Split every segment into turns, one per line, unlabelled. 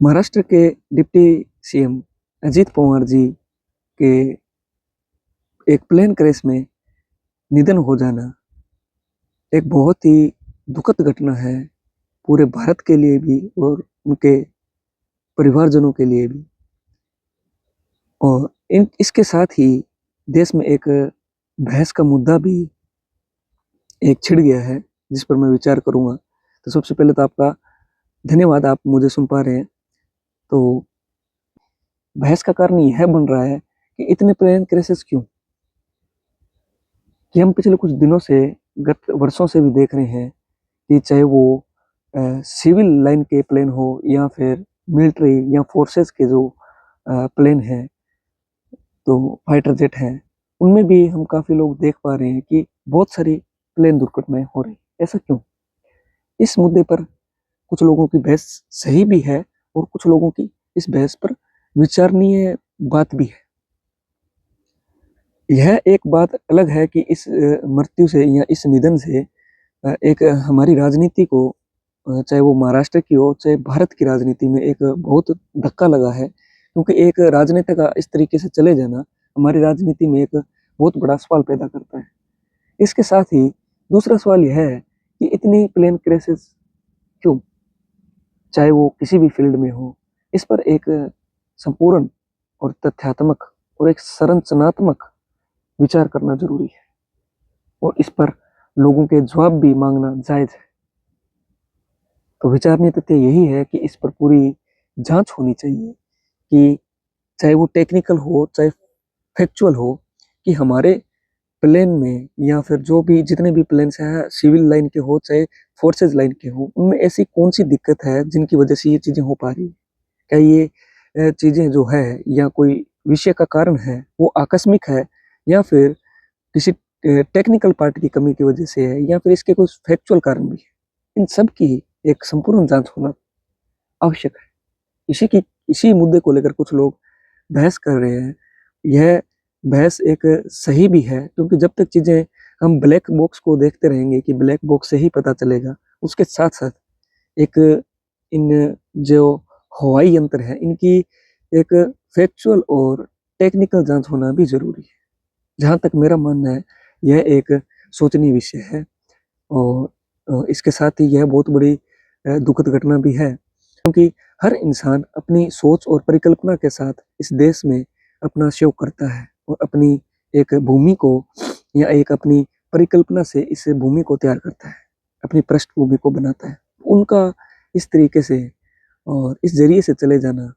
महाराष्ट्र के deputy CM Ajit Pawar ji के एक प्लेन क्रैश में निधन हो जाना एक बहुत ही दुखद घटना है, पूरे भारत के लिए भी और उनके परिवारजनों के लिए भी। और इसके साथ ही देश में एक बहस का मुद्दा भी एक छिड़ गया है, जिस पर मैं विचार करूंगा। तो सबसे पहले तो आपका धन्यवाद, आप मुझे सुन पा रहे हैं। तो बहस का कारण यह बन रहा है कि इतने प्लेन क्रैशेस क्यों, कि हम पिछले कुछ दिनों से, गत वर्षों से भी देख रहे हैं कि चाहे वो सिविल लाइन के प्लेन हो या फिर मिलिट्री या फोर्सेस के जो प्लेन हैं, तो फाइटर जेट हैं, उनमें भी हम काफ़ी लोग देख पा रहे हैं कि बहुत सारी प्लेन दुर्घटनाएं हो रही। ऐसा क्यों? इस मुद्दे पर कुछ लोगों की बहस सही भी है और कुछ लोगों की इस बहस पर विचारणीय बात भी है। यह एक बात अलग है कि इस मृत्यु से या इस निधन से एक हमारी राजनीति को, चाहे वो महाराष्ट्र की हो चाहे भारत की राजनीति में, एक बहुत धक्का लगा है। क्योंकि एक राजनेता का इस तरीके से चले जाना हमारी राजनीति में एक बहुत बड़ा सवाल पैदा करता है। इसके साथ ही दूसरा सवाल यह है कि इतनी प्लेन क्रैशेस क्यों, चाहे वो किसी भी फील्ड में हो। इस पर एक संपूर्ण और तथ्यात्मक और एक संरचनात्मक विचार करना जरूरी है और इस पर लोगों के जवाब भी मांगना जायज है। तो विचारणीय तथ्य यही है कि इस पर पूरी जांच होनी चाहिए कि चाहे वो टेक्निकल हो चाहे फैक्चुअल हो, कि हमारे प्लेन में या फिर जो भी जितने भी प्लेन्स हैं, सिविल लाइन के हो चाहे फोर्सेज लाइन के हो, उनमें ऐसी कौन सी दिक्कत है जिनकी वजह से ये चीज़ें हो पा रही है। क्या ये चीज़ें जो है या कोई विषय का कारण है वो आकस्मिक है, या फिर किसी टेक्निकल पार्ट की कमी की वजह से है, या फिर इसके कुछ फैक्चुअल कारण भी है। इन सब की एक संपूर्ण जांच होना आवश्यक है। इसी मुद्दे को लेकर कुछ लोग बहस कर रहे हैं। यह बहस एक सही भी है, क्योंकि जब तक चीज़ें हम ब्लैक बॉक्स को देखते रहेंगे कि ब्लैक बॉक्स से ही पता चलेगा, उसके साथ साथ एक इन जो हवाई यंत्र है इनकी एक फैक्चुअल और टेक्निकल जांच होना भी जरूरी है। जहाँ तक मेरा मानना है, यह एक सोचनीय विषय है और इसके साथ ही यह बहुत बड़ी दुखद घटना भी है, क्योंकि हर इंसान अपनी सोच और परिकल्पना के साथ इस देश में अपना शो करता है और अपनी एक भूमि को या एक अपनी परिकल्पना से इस भूमि को तैयार करता है, अपनी पृष्ठभूमि को बनाता है। उनका इस तरीके से और इस जरिए से चले जाना,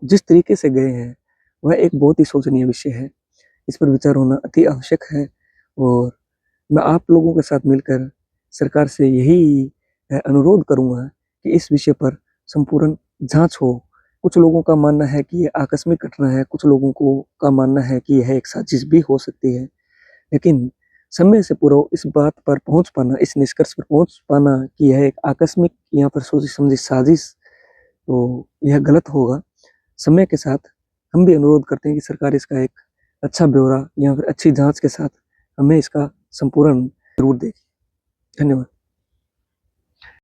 जिस तरीके से गए हैं, वह एक बहुत ही शोचनीय विषय है। इस पर विचार होना अति आवश्यक है और मैं आप लोगों के साथ मिलकर सरकार से यही अनुरोध करूंगा कि इस विषय पर संपूर्ण जांच हो। कुछ लोगों का मानना है कि यह आकस्मिक घटना है, कुछ लोगों को का मानना है कि यह एक साजिश भी हो सकती है, लेकिन समय से पूर्व इस बात पर पहुंच पाना, इस निष्कर्ष पर पहुंच पाना कि यह एक आकस्मिक या फिर सोची समझी साजिश, तो यह गलत होगा। समय के साथ हम भी अनुरोध करते हैं कि सरकार इसका एक अच्छा ब्यौरा या फिर अच्छी जांच के साथ हमें इसका संपूर्ण जरूर देगी। धन्यवाद।